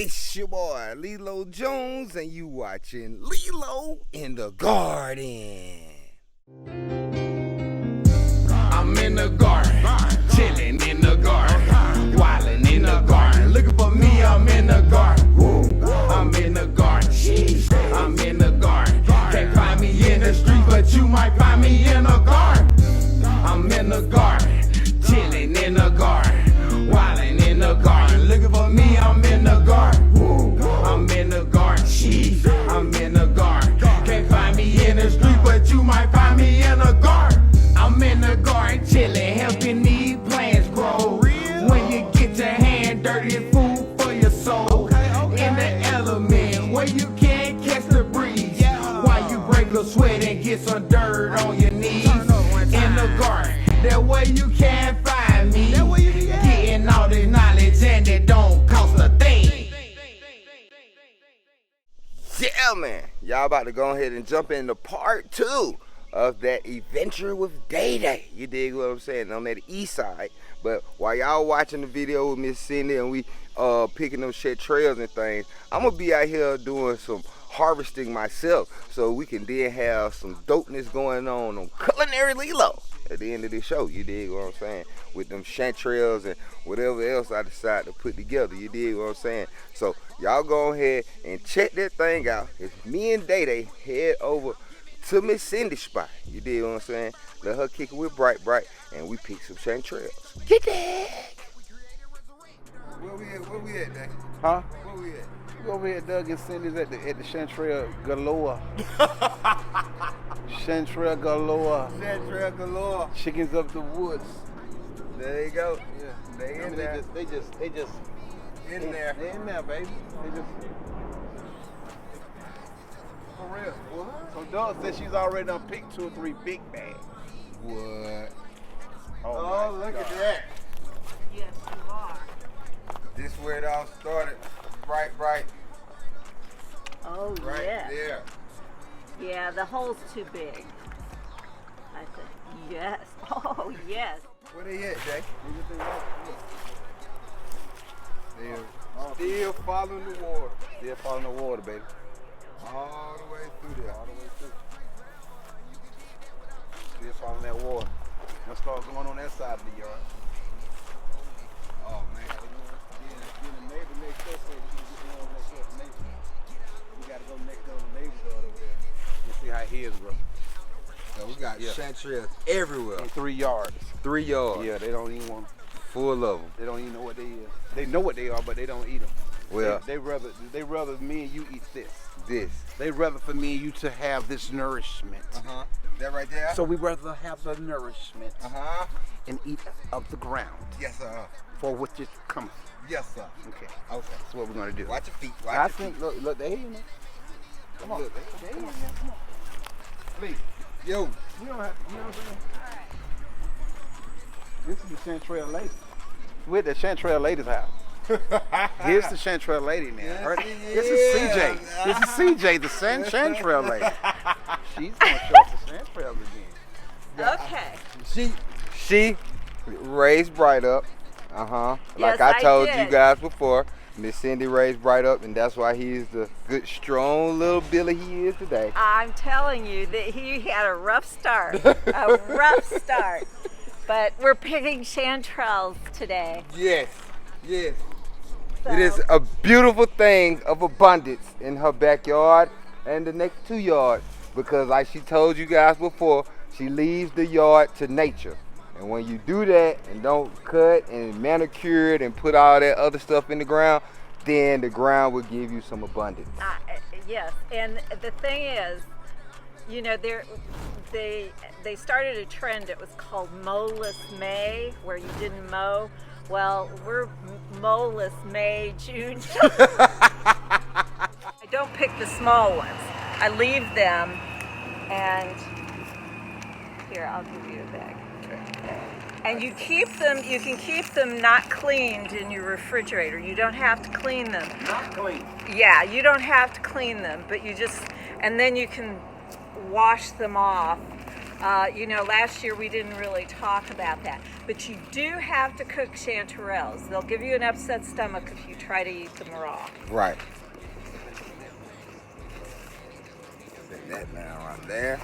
It's your boy Lelo Jones, and you watching Lelo in the Garden. I'm in the garden, chilling in the garden, wildin' in the garden. Looking for me, I'm in the garden. I'm in the garden, I'm in the garden. Can't find me in the street, but you might find me in the garden. I'm in the garden, chilling in the garden, wildin' in the garden. Looking for me, I'm in the garden. I'm in the garden, I'm in the garden. Can't find me in the street, but you might find me in the garden. I'm in the garden, chilling, helping these plants grow. When you get your hand dirty, it's food for your soul. In the element, where you can't catch the breeze. While you break a sweat and get some dirt on your knees. In the garden, that way you can't find me. Getting all this knowledge and it don't cost a thing. Yeah, man. Y'all about to go ahead and jump into part 2 of that adventure with Day Day. You dig what I'm saying? I'm at the Eastside. But while y'all watching the video with Miss Cindy and we picking them chanterelles and things, I'm gonna be out here doing some harvesting myself, so we can then have some dopeness going on Culinary Lelo at the end of the show. You dig what I'm saying? With them chanterelles and whatever else I decide to put together. You dig what I'm saying? So y'all go ahead and check that thing out. It's me and Day Day head over to Miss Cindy's spot. You dig what I'm saying? Let her kick it with Bright, and we pick some chanterelles. Get that! Where we at, Day? Huh? Where we at? We over here at Doug and Cindy's at the Chanterelle galore. Chanterelle galore. Chanterelle galore. Chickens up the woods. There you go. Yeah. They in there. They just In there. They in there, baby. They just for real. What? So Doug said she's already done picked 2 or 3 big bags. What? Oh look God. at that. Yes, you are. This where it all started. Right Oh, yes. There. Yeah, the hole's too big. I said, yes. Oh, yes. Where they at, Jay? Still following the water. Still following the water, baby. All the way through there. All the way through. Still following that water. Let's start going on that side of the yard. Oh, man. The neighbor next door said we gotta go next door to the neighbor's yard over there. You see how his, bro. So we got chanterelles everywhere. In 3 yards. 3 yards. Yeah, they don't even want them. Full of them. They don't even know what they is. They know what they are, but they don't eat them. Well, they rather me and you eat this. This. They rather for me and you to have this nourishment. That right there? So we rather have the nourishment and eat of the ground. Yes, sir. For which it comes. Yes, sir. Okay. Okay. That's what we're gonna do. Watch your feet. I think. Look, they here now. Come on. Look, They here now. Come on. Please. Yo. We don't have to. You know what I'm saying? This is the Chanterelle lady. We're at the Chanterelle lady's house. Here's the Chanterelle lady now. This is CJ. This is CJ, the Chanterelle lady. She's gonna show us the Chanterelle again. Okay. She raised Bright up. Like Yes, I I told did. you guys before. Miss Cindy raised Bright up, and that's why he is the good, strong little Billy he is today. I'm telling you that he had a rough start. A rough start. But we're picking chanterelles today. Yes. Yes. So, It is a beautiful thing of abundance in her backyard and the next 2 yards, because like she told you guys before, she leaves the yard to nature. And when you do that and don't cut and manicure it and put all that other stuff in the ground, then the ground will give you some abundance. yes, and the thing is, you know, they started a trend. It was called Mowless May, where you didn't mow. Well, we're Mowless May, June. I don't pick the small ones. I leave them, and here, I'll give you a bag. And you can keep them not cleaned in your refrigerator. You don't have to clean them. Not clean. Yeah, you don't have to clean them, but you just, and then you can wash them off You know, last year we didn't really talk about that. But you do have to cook chanterelles. They'll give you an upset stomach if you try to eat them raw. Right. Set that down right there.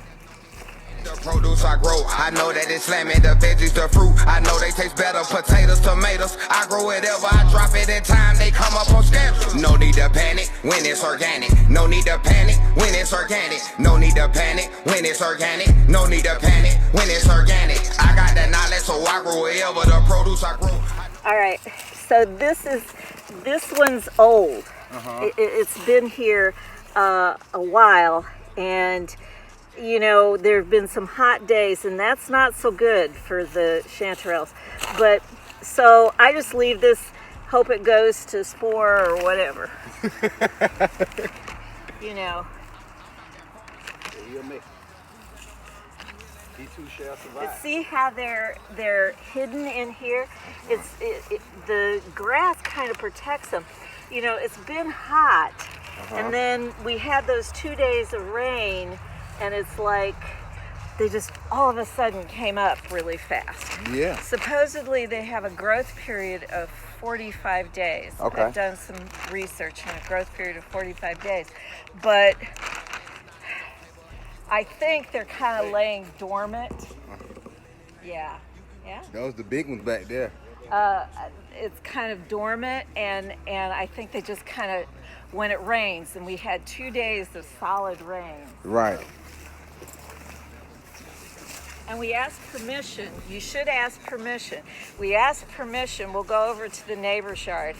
The produce I grow, I know that it's slamming. The veggies, the fruit, I know they taste better. Potatoes, tomatoes, I grow whatever. I drop it in time, they come up on schedule. No need to panic when it's organic. No need to panic when it's organic. No need to panic when it's organic. No need to panic when it's organic. I got that knowledge, so I grow whatever. The produce I grow. All right, so this one's old. It's been here a while, and you know, there have been some hot days, and that's not so good for the chanterelles. But so I just leave this, hope it goes to spore or whatever. You know. But see how they're hidden in here? The grass kind of protects them. You know, it's been hot, and then we had those 2 days of rain. And it's like they just all of a sudden came up really fast. Yeah. Supposedly they have a growth period of 45 days. Okay. I've done some research on a growth period of 45 days. But I think they're kind of laying dormant. Yeah. Yeah. Those the big ones back there. It's kind of dormant, and I think they just kind of, when it rains, and we had 2 days of solid rain. Right. And we asked permission. You should ask permission. We asked permission. We'll go over to the neighbor's yard,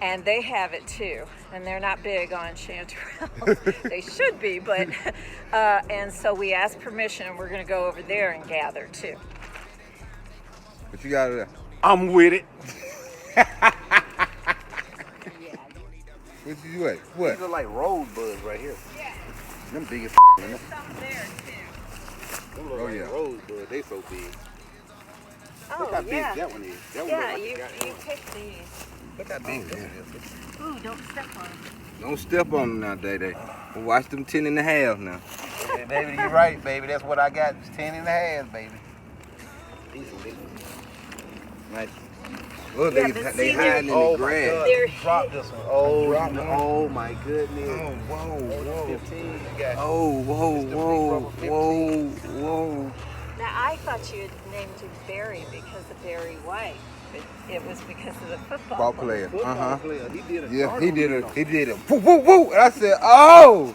and they have it too. And they're not big on chanterelles. They should be, but and so we asked permission, and we're going to go over there and gather too. What you got there? I'm with it. What you do? What? These are like rosebuds right here. Yeah. Them biggest. There's some there too. Them look Oh, like yeah. rosebuds. They so big. Oh, Look how big yeah. that one is. That one Yeah, look like you pick these. Look how big that one is. Ooh, don't step on them. Don't step on them now, Day. Watch them 10 and a half now. Yeah, baby, you're right, baby. That's what I got. It's 10 and a half, baby. These are big ones. Nice. Look, Yeah, they but see, hiding in Oh the my grass. God. They're Drop this one. Oh, Drop no. one. Oh my goodness. Oh, whoa. 15. You got Oh, whoa. Now, I thought you had named him Barry because of Barry White, but it was because of the football Ball player. football player. He did a Yeah, he cartwheel. did it. Woo, woo, woo. And I said, oh.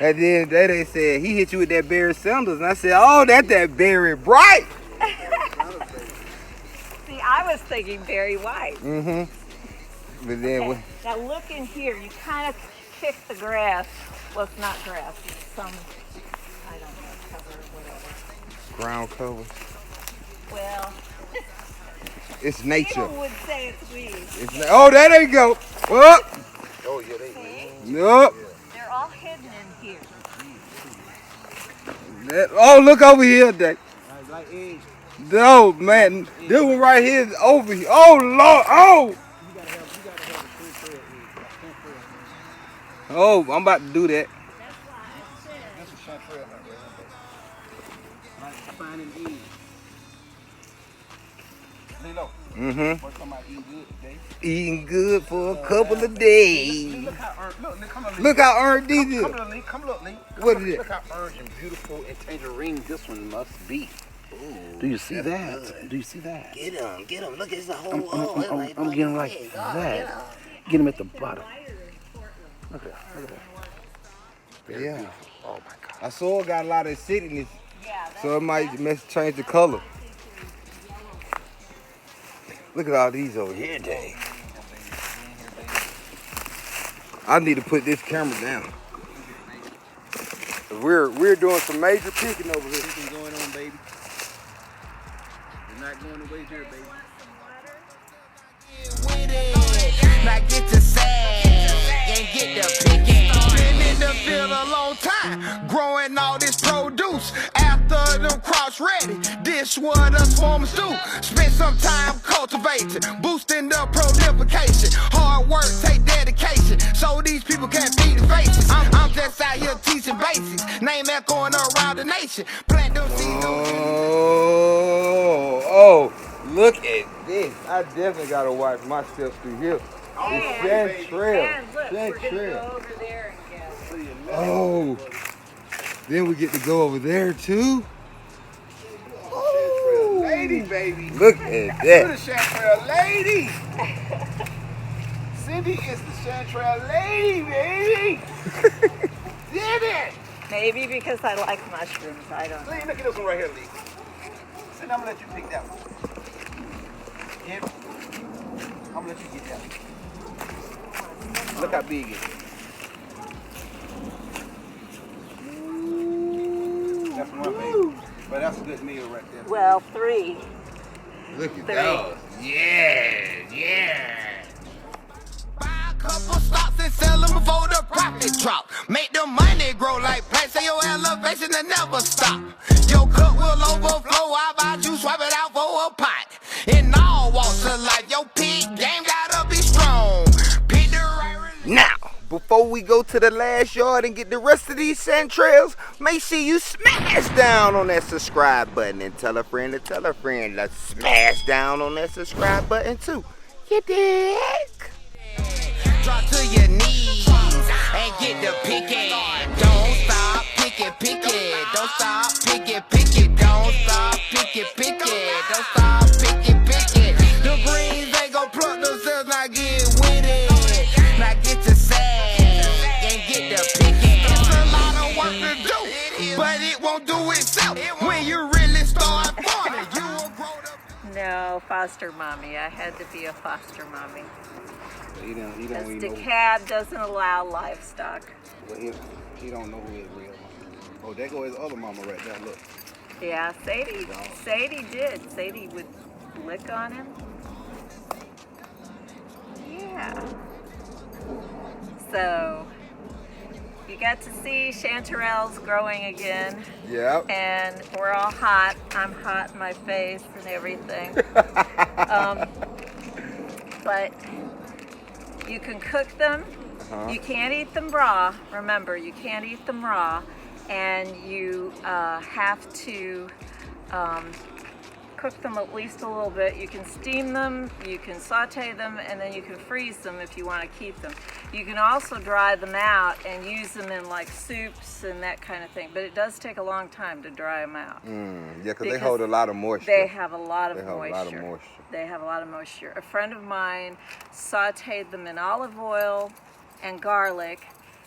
And then they said, he hit you with that Barry Sanders. And I said, oh, that's that Barry Bright. See, I was thinking Barry White. But then, Okay, now look in here. You kind of kick the grass. Well, it's not grass. It's some, I don't know, cover or whatever. ground cover. Well, It's nature. people would say it's weeds. Oh, there they go. Oh, Oh, yeah, they See? nope. They're all hidden in here. Oh, look over here, Day. like eggs. No, man. This one right here is over here. Oh, Lord. Oh. Oh, I'm about to do that. That's a chanterelle like finding eggs. Lelo, Mm-hmm. what's somebody eating good today? Eating good for a couple of days. Look how earned, come on, Lee. Look how earned these is. Come look, Lee. Come look, Lee. What is it? Look how orange and beautiful and tangerine this one must be. Do you see that? good. Do you see that? Get him. Look, it's a whole I'm getting like that. Get him at the bottom. Look at that. Very Yeah. beautiful. Oh my God. I saw it got a lot of acidity, Yeah, so it might change the color. Look at all these over here, Dave. I need to put this camera down. We're doing some major picking over here. What's going on, baby? You're not going away here, baby. Now get to sag and get the picking. Been in the field a long time, growing all this produce. After them crops ready, this what us farmers do. Spend some time cultivating, boosting the prolification. Hard work take dedication, so these people can feed the faces. I'm just out here teaching basics, name that going around the nation. vacation. Plant them seeds. Oh, look at this. I definitely got to watch my steps through here. It's Chanterelle. And look, we're going to Chanterelle. go over there and get. Oh, then we get to go over there too. Chanterelle lady, baby. Look at You're that. the Chanterelle lady. Cindy is the Chanterelle lady, baby. Did it. Maybe because I like mushrooms. I don't know. Lee, look at this one right here, Lee. Cindy, I'm gonna let you pick that one. Yeah. I'm gonna let you get that one. Look how big it is. That's one, baby. But that's a good meal right there. Well, 3. Look at Three. those. Yeah. Buy a couple stocks and sell them before the profit drop. Make the money grow like plants, say your elevation will never stop. Your cup will overflow, how about you swap it out for a pot? In all walks of life, your pig game gotta be strong. Pick the right Now, before we go to the last yard and get the rest of these Chanterelles, make sure you smash down on that subscribe button and tell a friend to tell a friend to smash down on that subscribe button too. You dig? drop to your knees and get the picking. Don't stop picking. Don't stop picking. Don't stop picking. Don't stop picking. The greens they gon' pluck themselves, not get with it. Now get your sack and get the picking. It's a lot of work to do, but it won't do itself. When you really start farming, you will grow the. No, foster mommy. I had to be a foster mommy. He don't Because even know. DeKalb doesn't allow livestock. Well, he don't know who his real mama is. Oh, there goes his other mama right there. Look. Yeah, Sadie did. Sadie would lick on him. Yeah. So, you got to see Chanterelles growing again. Yep. And we're all hot. I'm hot in my face and everything. But you can cook them. You can't eat them raw. Remember, you can't eat them raw. And you have to cook them at least a little bit. You can steam them, you can saute them, and then you can freeze them if you want to keep them. You can also dry them out and use them in like soups and that kind of thing. But it does take a long time to dry them out. Yeah, because they hold a lot of moisture. They have a lot of They have a moisture. lot of moisture. They have a lot of moisture. A friend of mine sauteed them in olive oil and garlic,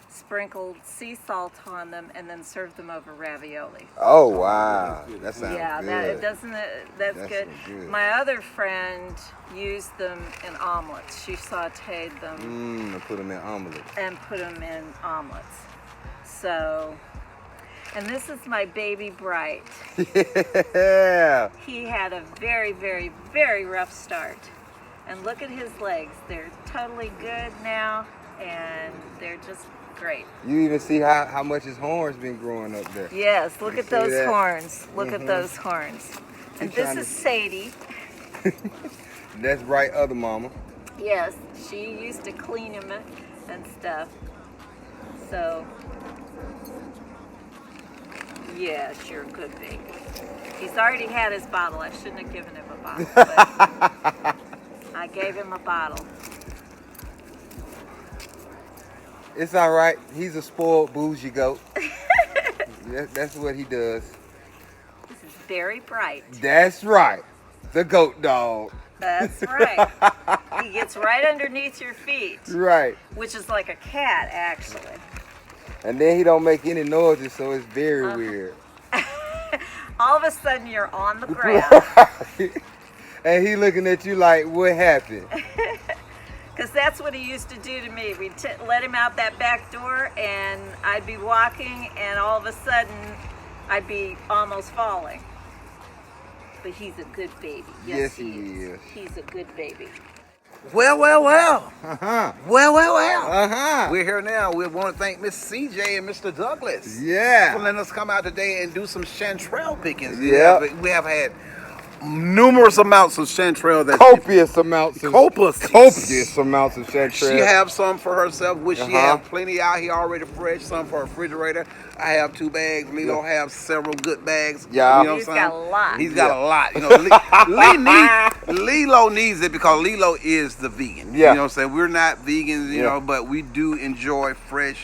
sprinkled sea salt on them, and then served them over ravioli. Oh, wow. That sounds Yeah, good. that doesn't. That's good. good. My other friend used them in omelets. She sauteed them And put them in omelets. and put them in omelets. So, and this is my baby Bright. Yeah. He had a very, very, very rough start. And look at his legs. They're totally good now, and they're just great. You even see how much his horns been growing up there. Yes, look You at see those that? horns. Look at those horns. And this trying is to- Sadie. That's right, other mama. Yes, she used to clean him and stuff. So, yes, you're a good baby. He's already had his bottle. I shouldn't have given him a bottle, but I gave him a bottle. It's all right. He's a spoiled bougie goat. That's what he does. This is very bright. That's right. The goat dog. That's right. He gets right underneath your feet, Right. which is like a cat, actually. And then he don't make any noises, so it's very Uh-huh. weird. All of a sudden, you're on the ground. And he looking at you like, what happened? Because that's what he used to do to me. We'd let him out that back door, and I'd be walking, and all of a sudden, I'd be almost falling. But he's a good baby. Yes, he is. He's a good baby. Well. Uh-huh. Well. Uh-huh. We're here now. We want to thank Miss CJ and Mr. Douglas for Yeah. letting us come out today and do some chanterelle pickings. Yeah. We have had numerous amounts of chanterelle that Copious amounts of copious amounts of chanterelle. She have some for herself, which she Uh-huh. have plenty out here already fresh, some for her refrigerator. I have 2 bags. Lelo have several good bags. Yeah. You know He's what I'm got saying? a lot. He's got a lot. You know, Lelo needs it because Lelo is the vegan. Yeah. You know what I'm saying? We're not vegans, you Yeah. know, but we do enjoy fresh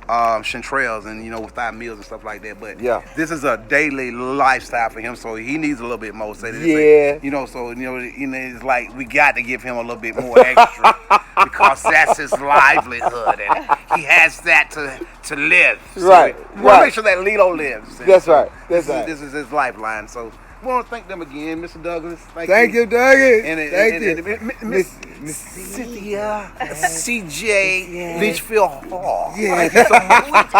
chanterelles and, you know, with our meals and stuff like that. But Yeah. this is a daily lifestyle for him, so he needs a little bit more. So Yeah. you know, so it's like we got to give him a little bit more extra because that's his livelihood and he has that to live. So Right, we want to right. make sure that Lelo lives. And That's so right, that's right. This is his lifeline. So we want to thank them again, Mr. Douglas. Thank you, Dougie. And Thank you. Miss Cynthia, CJ, Litchfield Hall. Yeah.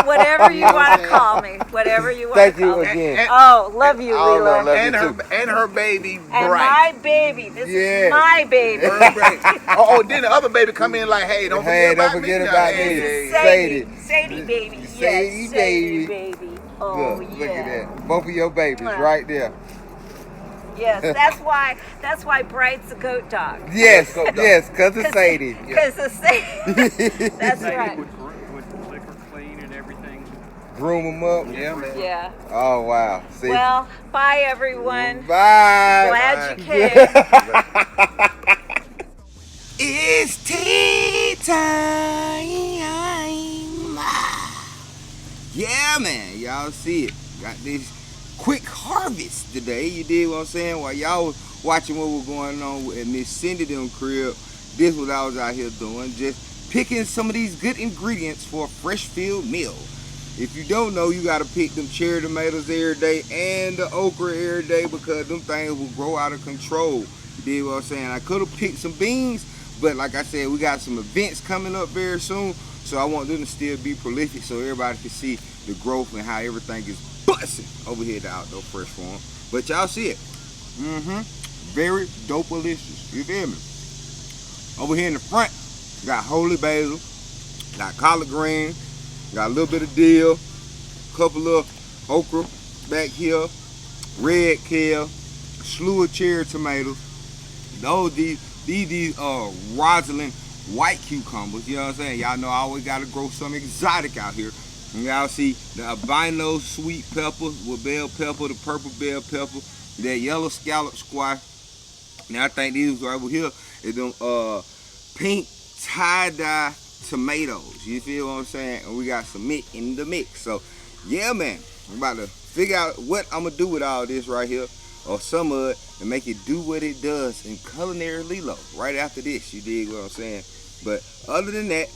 Whatever you want to call me. Whatever you want Thank to call you me. again. Oh, love you, Oh, no, Lelo. love And you her too. and her baby, And Bright. my baby. This Yeah. is my baby. Her baby. Oh, then the other baby come in like, hey, don't Hey, forget don't about forget me. now. about Hey, me. hey, Sadie. Sadie baby. Sadie Yes, baby. Sadie baby. Oh, Good. yeah. Look at that. Both of your babies Mwah. right there. Yes, that's why Bright's a goat dog. Yes, yes, because of Sadie. Because of Sadie. That's right. Would liquor clean and everything. Groom them up. Yeah, man. Yeah. Oh, wow. See? Well, bye everyone. Bye. Glad you came. It's tea time. Yeah, man. Y'all see it. Got this quick harvest today. You dig what I'm saying? While y'all was watching what was going on at Miss Cindy them crib, this what I was out here doing. Just picking some of these good ingredients for a fresh field meal. If you don't know, you gotta pick them cherry tomatoes every day and the okra every day because them things will grow out of control. You dig what I'm saying? I could have picked some beans, but like I said, we got some events coming up very soon, so I want them to still be prolific so everybody can see the growth and how everything is busting over here at the Outdoor Fresh Farm. But y'all see it. Very dope-alicious. You feel me? Over here in the front, got holy basil, got collard green, got a little bit of dill, couple of okra back here, red kale, a slew of cherry tomatoes. These Rosalind white cucumbers, you know what I'm saying? Y'all know I always gotta grow some exotic out here. And y'all see the albino sweet pepper with bell pepper, the purple bell pepper, that yellow scallop squash. Now I think these right over here is them pink tie-dye tomatoes. You feel what I'm saying? And we got some meat in the mix. So yeah, man, I'm about to figure out what I'm gonna do with all this right here, or some of it, and make it do what it does in culinary Lelo right after this. You dig what I'm saying? But other than that,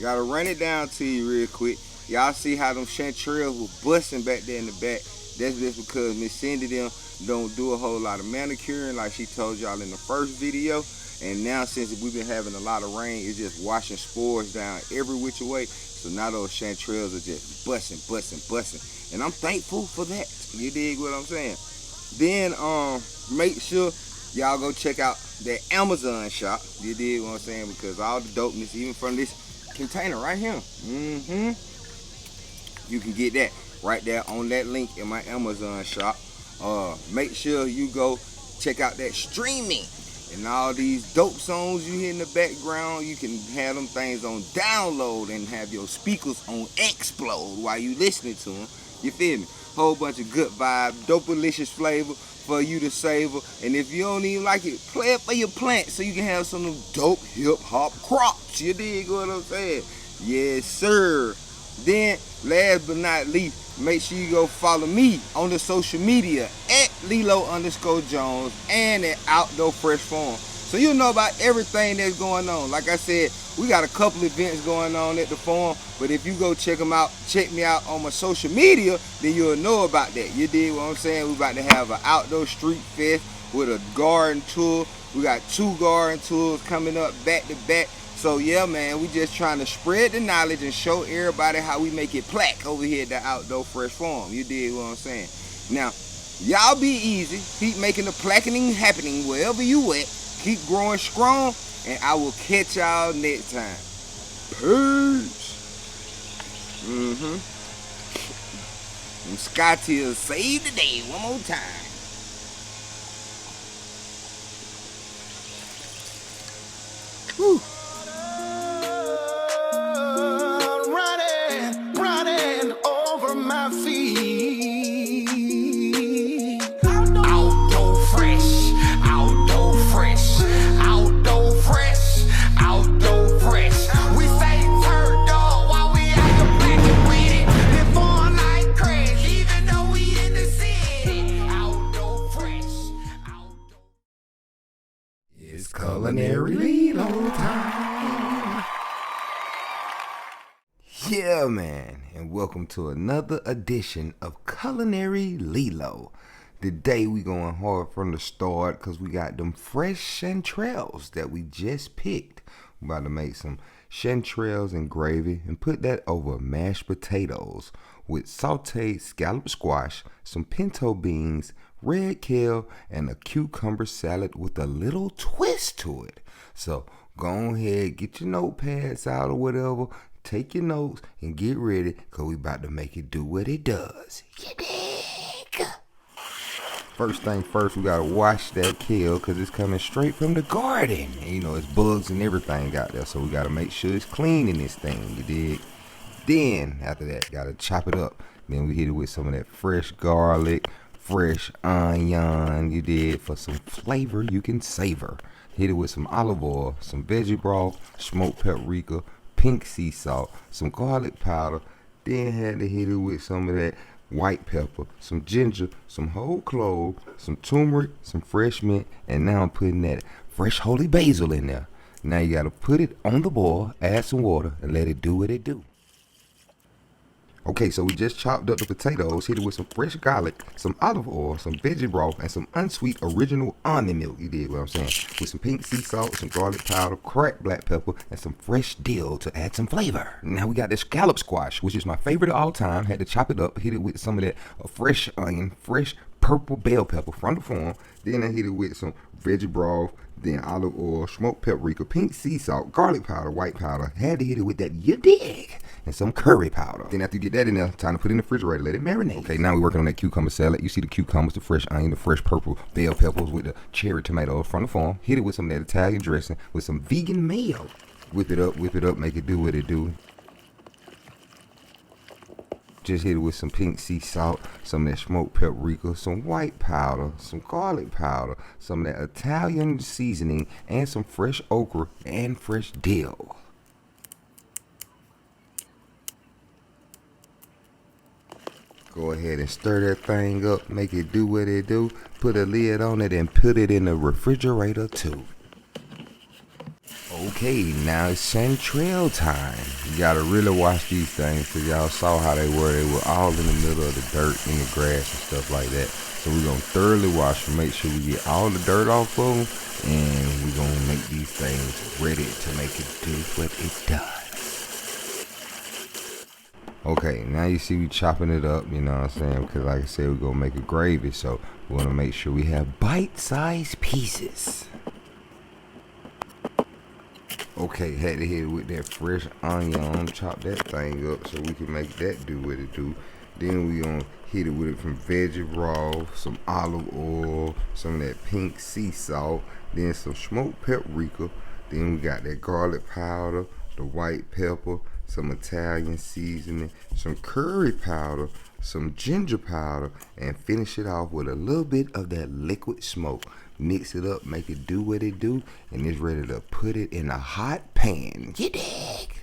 gotta run it down to you real quick. Y'all see how them chanterelles were busting back there in the back. That's just because Miss Cindy them don't do a whole lot of manicuring like she told y'all in the first video. And now since we've been having a lot of rain, it's just washing spores down every which way. So now those chanterelles are just busting. And I'm thankful for that. You dig what I'm saying? Then make sure y'all go check out that Amazon shop. You dig what I'm saying? Because all the dopeness, even from this container right here. You can get that right there on that link in my Amazon shop. Make sure you go check out that streaming and all these dope songs you hear in the background. You can have them things on download and have your speakers on explode while you listening to them. You feel me? Whole bunch of good vibe, dope delicious flavor for you to savor. And if you don't even like it, play it for your plants so you can have some of them dope hip hop crops. You dig what I'm saying? Yes, sir. Then, last but not least, make sure you go follow me on the social media at Lelo_Jones and at Outdoor Fresh Farm. So you'll know about everything that's going on. Like I said, we got a couple events going on at the farm, but if you go check them out, check me out on my social media, then you'll know about that. You dig what I'm saying? We're about to have an outdoor street fest with a garden tour. We got 2 garden tours coming up back to back. So yeah, man, we just trying to spread the knowledge and show everybody how we make it plaque over here at the Outdoor Fresh Farm. You dig what I'm saying? Now, y'all be easy. Keep making the placking happening wherever you at. Keep growing strong, and I will catch y'all next time. Peace. And Scotty will save the day one more time. Yeah, man, and welcome to another edition of Culinary Lelo. Today we going hard from the start because we got them fresh chanterelles that we just picked. We're about to make some chanterelles and gravy and put that over mashed potatoes with sauteed scallop squash, some pinto beans, red kale, and a cucumber salad with a little twist to it. So go ahead, get your notepads out or whatever. Take your notes and get ready, cause we about to make it do what it does. You dig? First thing first, we gotta wash that kale, cause it's coming straight from the garden. And, you know, it's bugs and everything out there, so we gotta make sure it's clean in this thing. You dig? Then after that, gotta chop it up. Then we hit it with some of that fresh garlic, fresh onion. You dig? For some flavor you can savor. Hit it with some olive oil, some veggie broth, smoked paprika, pink sea salt, some garlic powder, then had to hit it with some of that white pepper, some ginger, some whole clove, some turmeric, some fresh mint, and now I'm putting that fresh holy basil in there. Now you gotta put it on the boil, add some water, and let it do what it do. Okay, so we just chopped up the potatoes, hit it with some fresh garlic, some olive oil, some veggie broth, and some unsweet original almond milk. You did what I'm saying. With some pink sea salt, some garlic powder, cracked black pepper, and some fresh dill to add some flavor. Now we got this scallop squash, which is my favorite of all time. Had to chop it up, hit it with some of that fresh onion, fresh purple bell pepper from the farm. Then I hit it with some veggie broth, then olive oil, smoked paprika, pink sea salt, garlic powder, white powder. Had to hit it with that, you dig, and some curry powder. Then after you get that in there, time to put it in the refrigerator, let it marinate. Okay, now we're working on that cucumber salad. You see the cucumbers, the fresh onion, the fresh purple bell peppers with the cherry tomatoes from the farm. Hit it with some of that Italian dressing with some vegan mayo. Whip it up, make it do what it do. Just hit it with some pink sea salt, some of that smoked paprika, some white powder, some garlic powder, some of that Italian seasoning, and some fresh okra and fresh dill. Go ahead and stir that thing up, make it do what it do, put a lid on it, and put it in the refrigerator too. Okay, now it's chanterelle time. You gotta really watch these things, because y'all saw how they were. They were all in the middle of the dirt, in the grass and stuff like that. So we're gonna thoroughly wash them, make sure we get all the dirt off of them, and we're gonna make these things ready to make it do what it does. Okay, now you see we chopping it up, you know what I'm saying, because like I said, we're gonna make a gravy, so we wanna make sure we have bite-sized pieces. Okay, had to hit it with that fresh onion, chop that thing up so we can make that do what it do. Then we gonna hit it with it from veggie broth, some olive oil, some of that pink sea salt, then some smoked paprika. Then we got that garlic powder, the white pepper, some Italian seasoning, some curry powder, some ginger powder, and finish it off with a little bit of that liquid smoke. Mix it up, make it do what it do, and it's ready to put it in a hot pan. You dig?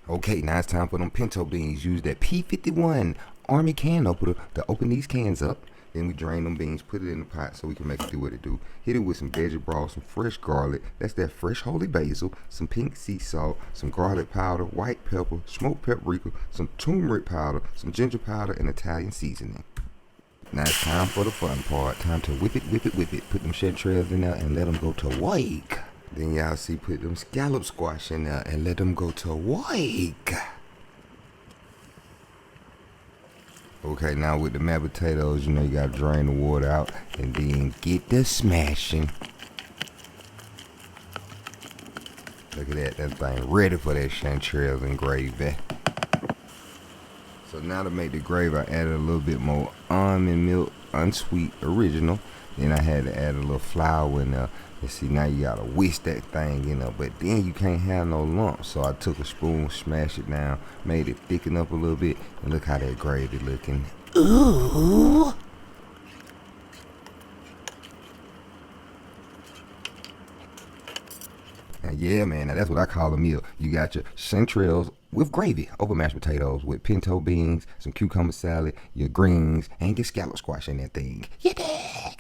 Okay, now it's time for them pinto beans. Use that P51 Army can opener to open these cans up. Then we drain them beans, put it in the pot so we can make it do what it do. Hit it with some veggie broth, some fresh garlic. That's that fresh holy basil, some pink sea salt, some garlic powder, white pepper, smoked paprika, some turmeric powder, some ginger powder, and Italian seasoning. Now it's time for the fun part. Time to whip it, whip it, whip it. Put them chanterelles in there and let them go to work. Then y'all see put them scallop squash in there and let them go to work. Okay, now with the mashed potatoes, you know, you gotta drain the water out and then get the smashing. Look at that thing ready for that chanterelles and gravy. So now to make the gravy, I added a little bit more almond milk, unsweet original. Then I had to add a little flour in there. And see, now you gotta whisk that thing in there, but then you can't have no lumps. So I took a spoon, smashed it down, made it thicken up a little bit, and look how that gravy looking. Ooh! And yeah, man, now that's what I call a meal. You got your chanterelles with gravy over mashed potatoes with pinto beans, some cucumber salad, your greens, and your scallop squash in that thing. Yeah.